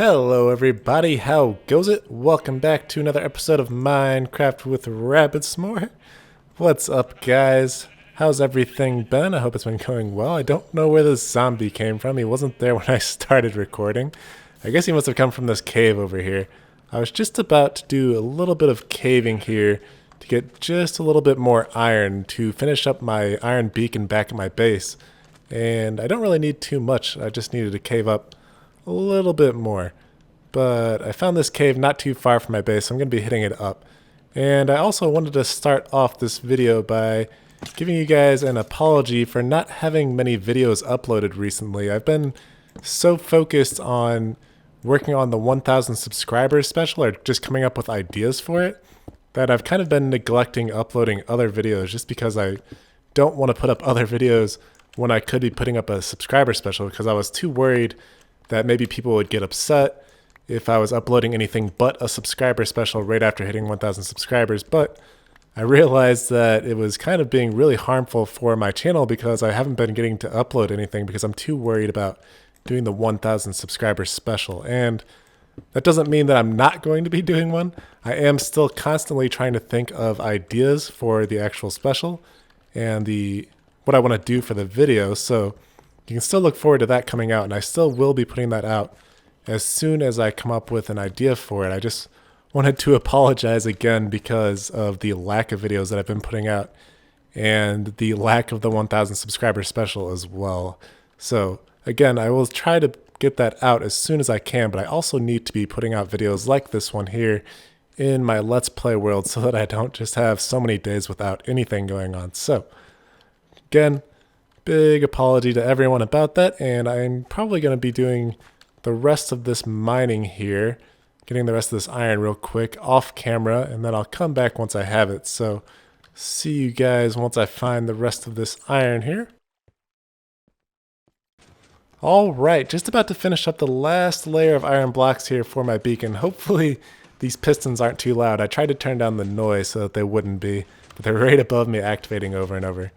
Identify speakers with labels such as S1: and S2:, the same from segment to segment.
S1: Hello everybody, how goes it? Welcome back to another episode of Minecraft with RabidSmore. What's up guys? How's everything been? I hope it's been going well. I don't know where this zombie came from. He wasn't there when I started recording. I guess he must have come from this cave over here. I was just about to do a little bit of caving here to get just a little bit more iron to finish up my iron beacon back at my base. And I don't really need too much. I just needed to cave up a little bit more. But I found this cave not too far from my base, so I'm going to be hitting it up. And I also wanted to start off this video by giving you guys an apology for not having many videos uploaded recently. I've been so focused on working on the 1,000 subscribers special, or just coming up with ideas for it, that I've kind of been neglecting uploading other videos just because I don't want to put up other videos when I could be putting up a subscriber special, because I was too worried that maybe people would get upset if I was uploading anything but a subscriber special right after hitting 1,000 subscribers. But I realized that it was kind of being really harmful for my channel because I haven't been getting to upload anything because I'm too worried about doing the 1,000 subscriber special. And that doesn't mean that I'm not going to be doing one. I am still constantly trying to think of ideas for the actual special and what I want to do for the video. So you can still look forward to that coming out, and I still will be putting that out as soon as I come up with an idea for it. I just wanted to apologize again because of the lack of videos that I've been putting out and the lack of the 1,000 subscriber special as well. So again, I will try to get that out as soon as I can, but I also need to be putting out videos like this one here in my Let's Play world so that I don't just have so many days without anything going on. So again, big apology to everyone about that, and I'm probably going to be doing the rest of this mining here, getting the rest of this iron real quick off camera, and then I'll come back once I have it. So see you guys once I find the rest of this iron here. Alright, just about to finish up the last layer of iron blocks here for my beacon. Hopefully these pistons aren't too loud. I tried to turn down the noise so that they wouldn't be, but they're right above me activating over and over.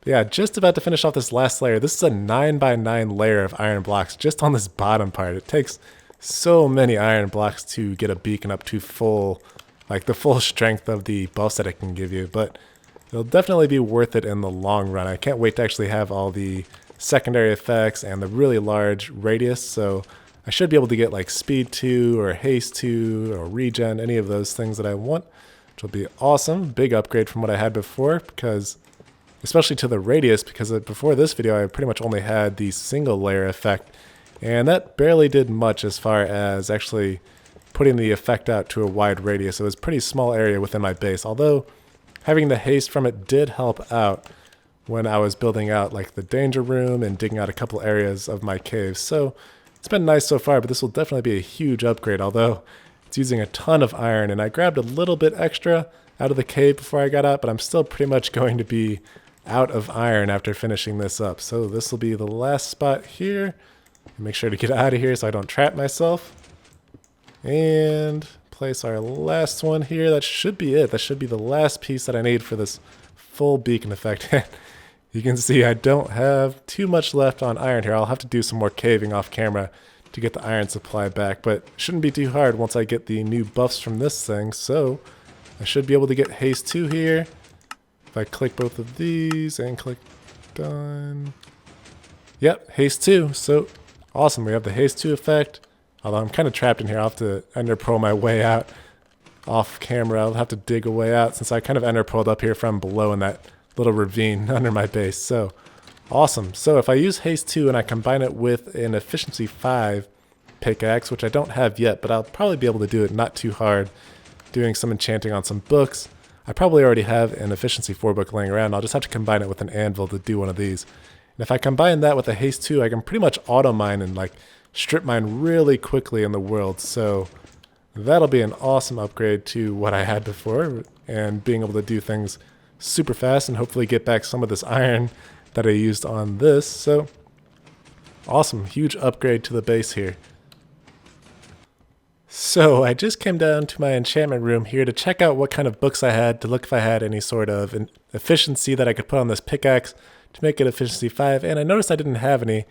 S1: Yeah, just about to finish off this last layer. This is a 9x9 layer of iron blocks just on this bottom part. It takes so many iron blocks to get a beacon up to full, like the full strength of the buffs that it can give you, but it'll definitely be worth it in the long run. I can't wait to actually have all the secondary effects and the really large radius, so I should be able to get like speed 2 or haste 2 or regen, any of those things that I want, which will be awesome. Big upgrade from what I had before, because especially to the radius, because before this video I pretty much only had the single layer effect, and that barely did much as far as actually putting the effect out to a wide radius. It was a pretty small area within my base, although having the haste from it did help out when I was building out like the danger room and digging out a couple areas of my cave. So it's been nice so far, but this will definitely be a huge upgrade, although it's using a ton of iron, and I grabbed a little bit extra out of the cave before I got out, but I'm still pretty much going to be out of iron after finishing this up. So this will be the last spot here. Make sure to get out of here so I don't trap myself. And place our last one here. That should be it. That should be the last piece that I need for this full beacon effect. You can see I don't have too much left on iron here. I'll have to do some more caving off camera to get the iron supply back, but it shouldn't be too hard once I get the new buffs from this thing. So I should be able to get haste 2 here. If I click both of these and click done. Yep, haste 2. So awesome. We have the haste 2 effect. Although I'm kind of trapped in here. I'll have to ender pearl my way out off camera. I'll have to dig a way out since I kind of ender pearled up here from below in that little ravine under my base. So awesome. So if I use haste 2 and I combine it with an efficiency 5 pickaxe, which I don't have yet, but I'll probably be able to do it not too hard, doing some enchanting on some books. I probably already have an efficiency 4 book laying around. I'll just have to combine it with an anvil to do one of these. And if I combine that with a haste 2, I can pretty much auto mine and like strip mine really quickly in the world. So that'll be an awesome upgrade to what I had before, and being able to do things super fast and hopefully get back some of this iron that I used on this. So awesome, huge upgrade to the base here. So I just came down to my enchantment room here to check out what kind of books I had, to look if I had any sort of efficiency that I could put on this pickaxe to make it efficiency 5, and I noticed I didn't have any.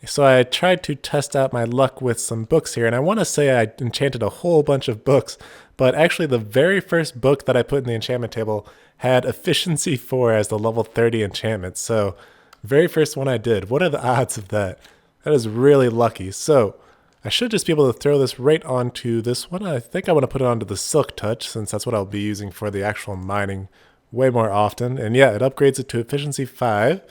S1: So I tried to test out my luck with some books here, and I want to say I enchanted a whole bunch of books, but actually the very first book that I put in the enchantment table had efficiency 4 as the level 30 enchantment. So very first one I did. What are the odds of that? That is really lucky. So I should just be able to throw this right onto this one. I think I want to put it onto the Silk Touch, since that's what I'll be using for the actual mining way more often. And yeah, it upgrades it to efficiency 5.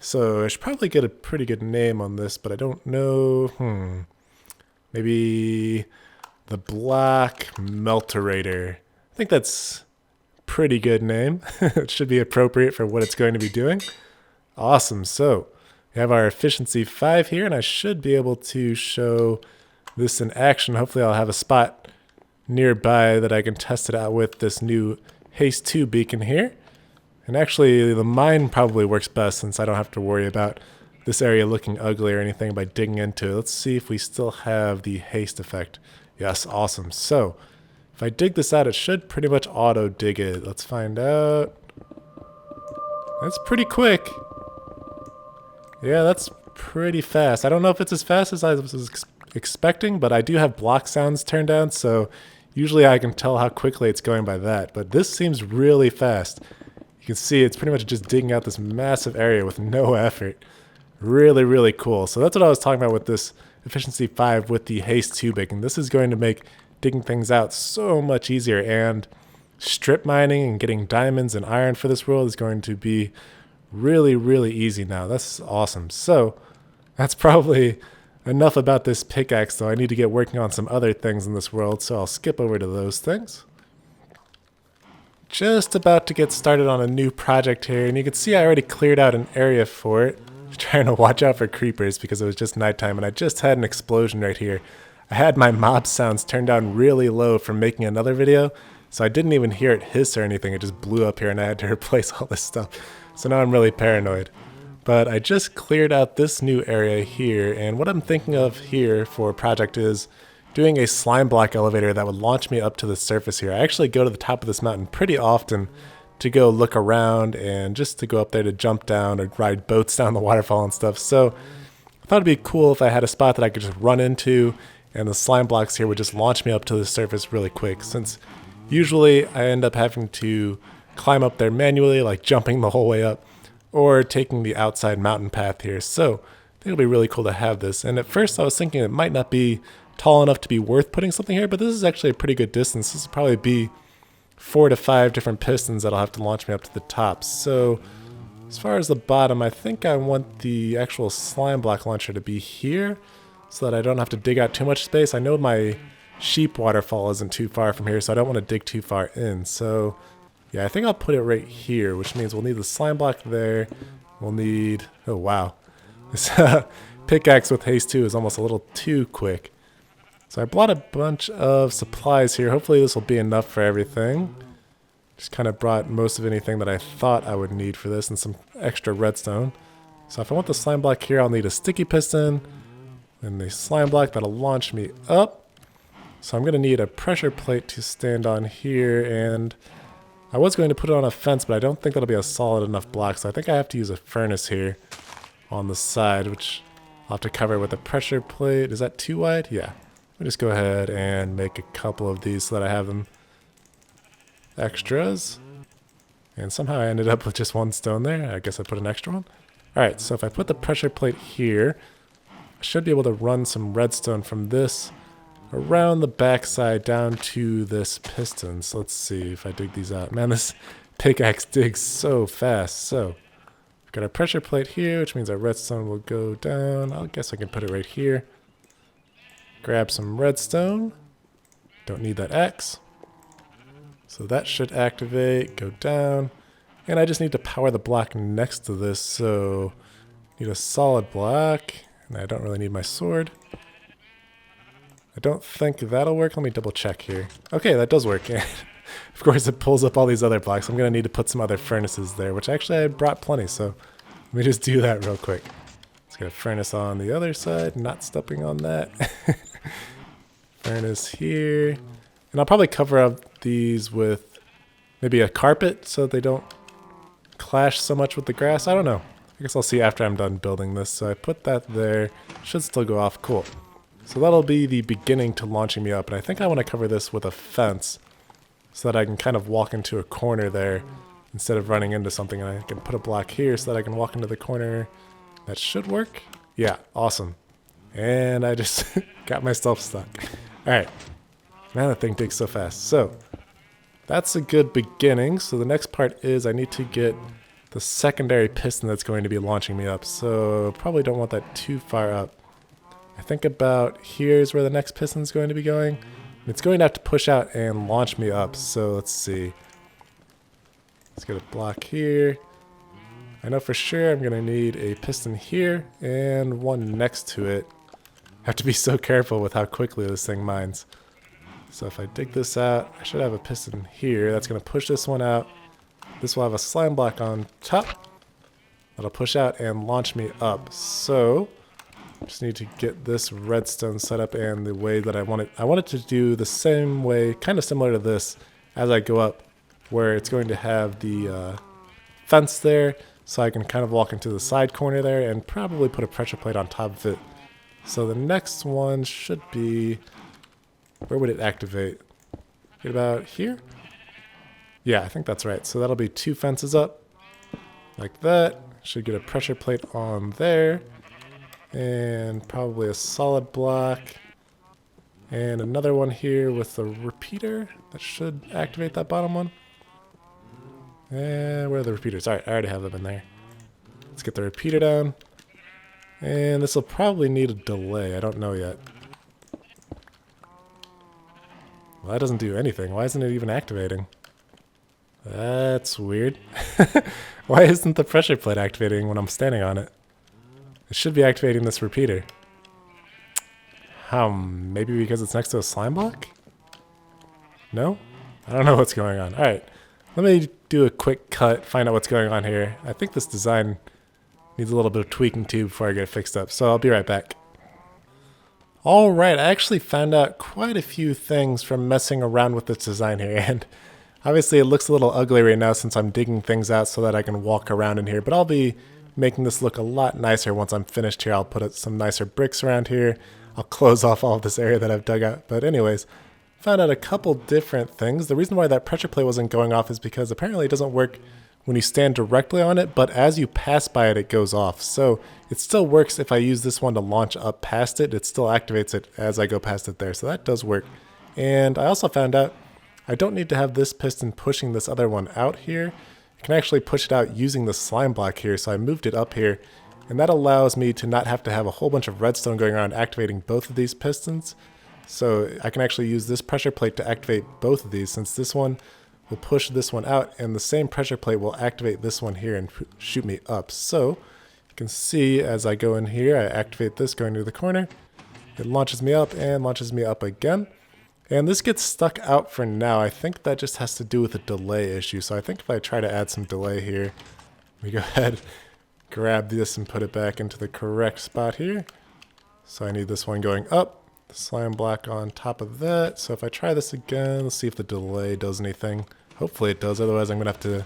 S1: So I should probably get a pretty good name on this, but I don't know. Maybe the Black Melterator. I think that's a pretty good name. It should be appropriate for what it's going to be doing. Awesome. So we have our efficiency 5 here, and I should be able to show this in action. Hopefully I'll have a spot nearby that I can test it out with this new Haste 2 beacon here. And actually, the mine probably works best since I don't have to worry about this area looking ugly or anything by digging into it. Let's see if we still have the haste effect. Yes, awesome. So, if I dig this out, it should pretty much auto dig it. Let's find out. That's pretty quick. Yeah, that's pretty fast. I don't know if it's as fast as I was expecting, but I do have block sounds turned down, so usually I can tell how quickly it's going by that. But this seems really fast. You can see it's pretty much just digging out this massive area with no effort. Really, really cool. So that's what I was talking about with this efficiency 5 with the haste 2 beacon. This is going to make digging things out so much easier, and strip mining and getting diamonds and iron for this world is going to be really, really easy now. That's awesome. So that's probably enough about this pickaxe, though. I need to get working on some other things in this world, so I'll skip over to those things. Just about to get started on a new project here, and you can see I already cleared out an area for it. Trying to watch out for creepers because it was just nighttime, and I just had an explosion right here. I had my mob sounds turned down really low from making another video, so I didn't even hear it hiss or anything. It just blew up here and I had to replace all this stuff. So now I'm really paranoid. But I just cleared out this new area here, and what I'm thinking of here for a project is doing a slime block elevator that would launch me up to the surface here. I actually go to the top of this mountain pretty often to go look around and just to go up there to jump down or ride boats down the waterfall and stuff. So I thought it'd be cool if I had a spot that I could just run into and the slime blocks here would just launch me up to the surface really quick, since usually I end up having to climb up there manually, like jumping the whole way up, or taking the outside mountain path here. So I think it'll be really cool to have this. And at first I was thinking it might not be tall enough to be worth putting something here, but this is actually a pretty good distance. This will probably be 4 to 5 different pistons that'll have to launch me up to the top. So as far as the bottom, I think I want the actual slime block launcher to be here so that I don't have to dig out too much space. I know my sheep waterfall isn't too far from here, so I don't want to dig too far in. So yeah, I think I'll put it right here, which means we'll need the slime block there. We'll need, oh wow, this pickaxe with haste 2 is almost a little too quick. So I brought a bunch of supplies here. Hopefully this will be enough for everything. Just kind of brought most of anything that I thought I would need for this and some extra redstone. So if I want the slime block here, I'll need a sticky piston and the slime block that'll launch me up. So I'm going to need a pressure plate to stand on here, and I was going to put it on a fence, but I don't think that'll be a solid enough block. So I think I have to use a furnace here on the side, which I'll have to cover with a pressure plate. Is that too wide? Yeah. Let me just go ahead and make a couple of these so that I have them extras. And somehow I ended up with just one stone there. I guess I put an extra one. Alright, so if I put the pressure plate here, I should be able to run some redstone from this around the backside down to this piston. So let's see if I dig these out. Man, this pickaxe digs so fast. So I've got a pressure plate here, which means our redstone will go down. I guess I can put it right here. Grab some redstone. Don't need that X. So that should activate, go down. And I just need to power the block next to this. So need a solid block. And I don't really need my sword. I don't think that'll work. Let me double check here. Okay, that does work. Of course, it pulls up all these other blocks. I'm going to need to put some other furnaces there, which actually I brought plenty. So let me just do that real quick. Let's get a furnace on the other side, not stepping on that. Furnace here. And I'll probably cover up these with maybe a carpet so they don't clash so much with the grass. I don't know. I guess I'll see after I'm done building this. So I put that there. Should still go off. Cool. So that'll be the beginning to launching me up. And I think I want to cover this with a fence so that I can kind of walk into a corner there instead of running into something. And I can put a block here so that I can walk into the corner. That should work. Yeah, awesome. And I just got myself stuck. All right. Man, that thing digs so fast. So that's a good beginning. So the next part is I need to get the secondary piston that's going to be launching me up. So probably don't want that too far up. I think about here's where the next piston is going to be going. It's going to have to push out and launch me up. So let's see. Let's get a block here. I know for sure I'm going to need a piston here and one next to it. I have to be so careful with how quickly this thing mines. So if I dig this out, I should have a piston here. That's going to push this one out. This will have a slime block on top. That'll push out and launch me up. So just need to get this redstone set up and the way that I want it. I want it to do the same way, kind of similar to this as I go up, where it's going to have the fence there so I can kind of walk into the side corner there and probably put a pressure plate on top of it. So the next one should be, where would it activate? Right about here? Yeah, I think that's right. So that'll be 2 fences up like that. Should get a pressure plate on there. And probably a solid block. And another one here with the repeater. That should activate that bottom one. And where are the repeaters? Alright, I already have them in there. Let's get the repeater down. And this will probably need a delay. I don't know yet. Well, that doesn't do anything. Why isn't it even activating? That's weird. Why isn't the pressure plate activating when I'm standing on it? It should be activating this repeater. Maybe because it's next to a slime block? No? I don't know what's going on. Alright, let me do a quick cut, find out what's going on here. I think this design needs a little bit of tweaking too before I get it fixed up, so I'll be right back. Alright, I actually found out quite a few things from messing around with this design here, and obviously it looks a little ugly right now since I'm digging things out so that I can walk around in here, but I'll be making this look a lot nicer once I'm finished here. I'll put some nicer bricks around here. I'll close off all of this area that I've dug out. But anyways, found out a couple different things. The reason why that pressure plate wasn't going off is because apparently it doesn't work when you stand directly on it, but as you pass by it, it goes off. So it still works if I use this one to launch up past it. It still activates it as I go past it there. So that does work. And I also found out I don't need to have this piston pushing this other one out here. I can actually push it out using the slime block here, so I moved it up here, and that allows me to not have to have a whole bunch of redstone going around activating both of these pistons. So I can actually use this pressure plate to activate both of these, since this one will push this one out, and the same pressure plate will activate this one here and shoot me up. So you can see as I go in here, I activate this going to the corner. It launches me up and launches me up again. And this gets stuck out for now. I think that just has to do with a delay issue. So I think if I try to add some delay here, we go ahead, grab this and put it back into the correct spot here. So I need this one going up, the slime block on top of that. So if I try this again, let's see if the delay does anything. Hopefully it does, otherwise I'm gonna have to,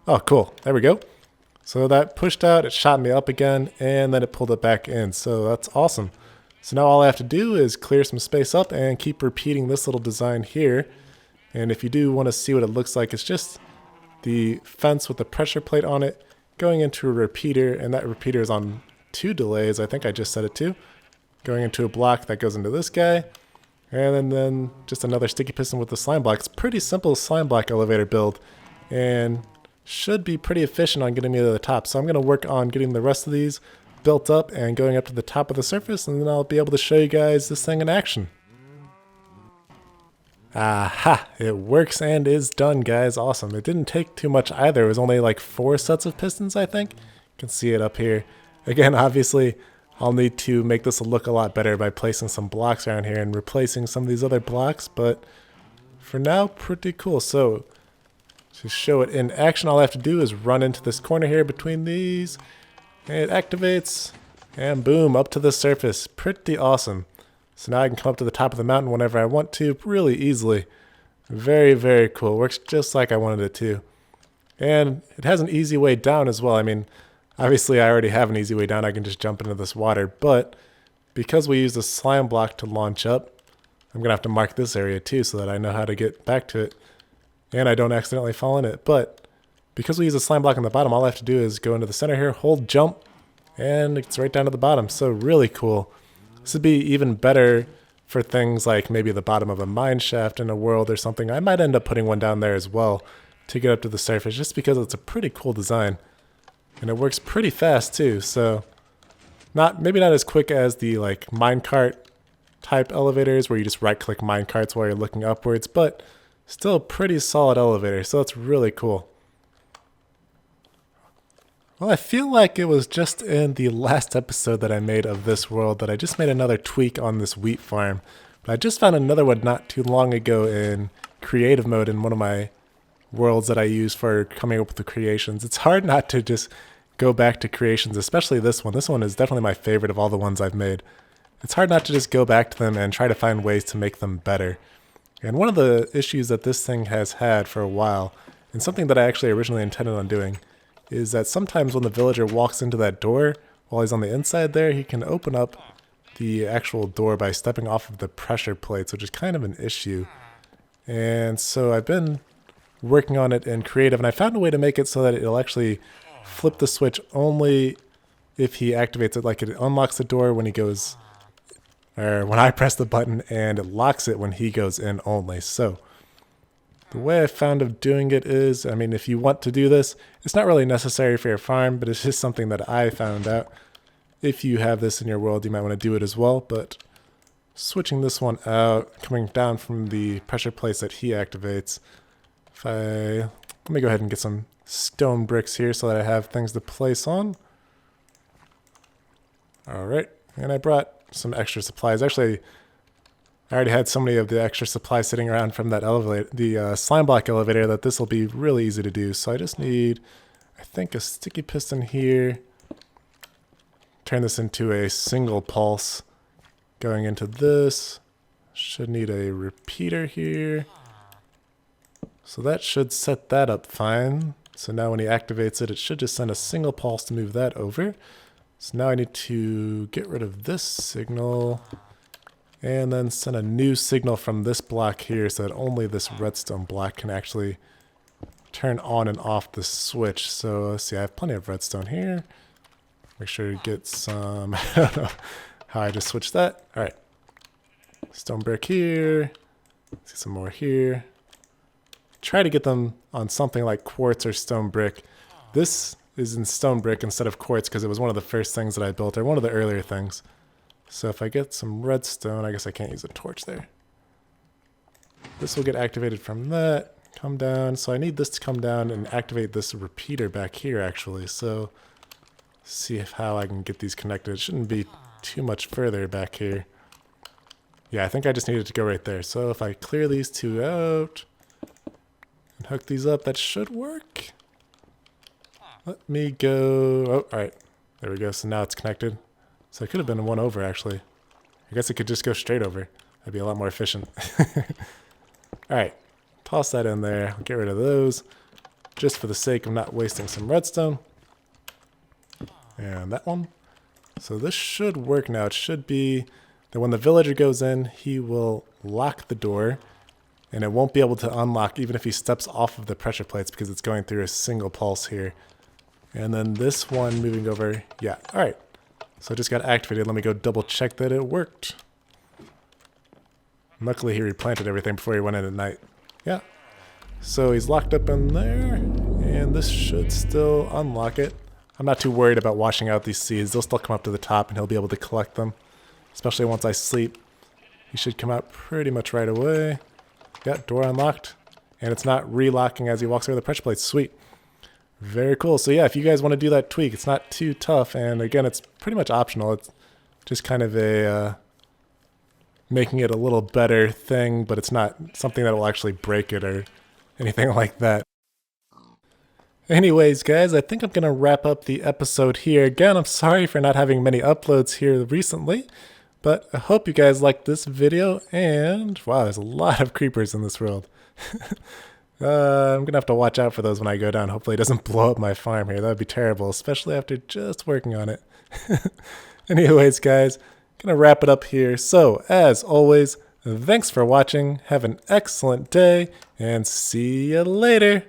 S1: oh cool, there we go. So that pushed out, it shot me up again, and then it pulled it back in. So that's awesome. So now all I have to do is clear some space up and keep repeating this little design here. And if you do want to see what it looks like, it's just the fence with the pressure plate on it going into a repeater, and that repeater is on 2 delays. I think I just set it to. Going into a block that goes into this guy. And then just another sticky piston with the slime block. It's a pretty simple slime block elevator build and should be pretty efficient on getting me to the top. So I'm going to work on getting the rest of these built up and going up to the top of the surface, and then I'll be able to show you guys this thing in action. Aha! It works and is done, guys. Awesome. It didn't take too much either. It was only like 4 sets of pistons, I think. You can see it up here. Again, obviously, I'll need to make this look a lot better by placing some blocks around here and replacing some of these other blocks, but for now, pretty cool. So, to show it in action, all I have to do is run into this corner here between these. It activates, and boom, up to the surface. Pretty awesome. So now I can come up to the top of the mountain whenever I want to, really easily. Very, very cool. Works just like I wanted it to. And it has an easy way down as well. I mean, Obviously, I already have an easy way down. I can just jump into this water, but because we use the slime block to launch up, I'm going to have to mark this area too so that I know how to get back to it and I don't accidentally fall in it. But because we use a slime block on the bottom, all I have to do is go into the center here, hold jump, and it's right down to the bottom. So really cool. This would be even better for things like maybe the bottom of a mine shaft in a world or something. I might end up putting one down there as well to get up to the surface just because it's a pretty cool design. And it works pretty fast too, so maybe not as quick as the like minecart type elevators where you just right click minecarts while you're looking upwards, but still a pretty solid elevator, so it's really cool. Well, I feel like it was just in the last episode that I made of this world that I just made another tweak on this wheat farm. But I just found another one not too long ago in creative mode in one of my worlds that I use for coming up with the creations. It's hard not to just go back to creations, especially this one. This one is definitely my favorite of all the ones I've made. It's hard not to just go back to them and try to find ways to make them better. And one of the issues that this thing has had for a while, and something that I actually originally intended on doing, is that sometimes when the villager walks into that door, while he's on the inside there, he can open up the actual door by stepping off of the pressure plates, which is kind of an issue. And so I've been working on it in creative, and I found a way to make it so that it'll actually flip the switch only if he activates it. Like it unlocks the door when he goes, or when I press the button, and it locks it when he goes in only. So the way I found of doing it is, I mean, if you want to do this, it's not really necessary for your farm, but it's just something that I found out. If you have this in your world, you might want to do it as well, but switching this one out, coming down from the pressure plates that he activates, let me go ahead and get some stone bricks here so that I have things to place on. Alright, and I brought some extra supplies. Actually, I already had so many of the extra supplies sitting around from that elevator, the slime block elevator, that this will be really easy to do. So I just need, I think, a sticky piston here. Turn this into a single pulse. Going into this, should need a repeater here. So that should set that up fine. So now when he activates it, it should just send a single pulse to move that over. So now I need to get rid of this signal and then send a new signal from this block here so that only this redstone block can actually turn on and off the switch. So let's see, I have plenty of redstone here. Make sure to get some, I don't know how I just switched that. All right, stone brick here, see some more here. Try to get them on something like quartz or stone brick. This is in stone brick instead of quartz because it was one of the first things that I built, or one of the earlier things. So if I get some redstone, I guess I can't use a torch there. This will get activated from that, come down. So I need this to come down and activate this repeater back here actually. So see how I can get these connected. It shouldn't be too much further back here. Yeah, I think I just needed to go right there. So if I clear these two out and hook these up, that should work. Let me go. Oh, all right. There we go. So now it's connected. So it could have been one over, actually. I guess it could just go straight over. That'd be a lot more efficient. All right. Toss that in there. I'll get rid of those just for the sake of not wasting some redstone. And that one. So this should work now. It should be that when the villager goes in, he will lock the door. And it won't be able to unlock even if he steps off of the pressure plates because it's going through a single pulse here. And then this one moving over. Yeah. All right. So it just got activated. Let me go double check that it worked. Luckily he replanted everything before he went in at night. Yeah. So he's locked up in there. And this should still unlock it. I'm not too worried about washing out these seeds. They'll still come up to the top and he'll be able to collect them. Especially once I sleep. He should come out pretty much right away. Yeah, door unlocked. And it's not relocking as he walks over the pressure plates. Sweet. Very cool. So yeah, if you guys want to do that tweak, it's not too tough. And again, it's pretty much optional. It's just kind of a making it a little better thing, but it's not something that will actually break it or anything like that. Anyways, guys, I think I'm going to wrap up the episode here. Again, I'm sorry for not having many uploads here recently, but I hope you guys liked this video. And wow, there's a lot of creepers in this world. I'm gonna have to watch out for those when I go down. Hopefully it doesn't blow up my farm here. That would be terrible, especially after just working on it. Anyways, guys, gonna wrap it up here. So, as always, thanks for watching. Have an excellent day, and see you later.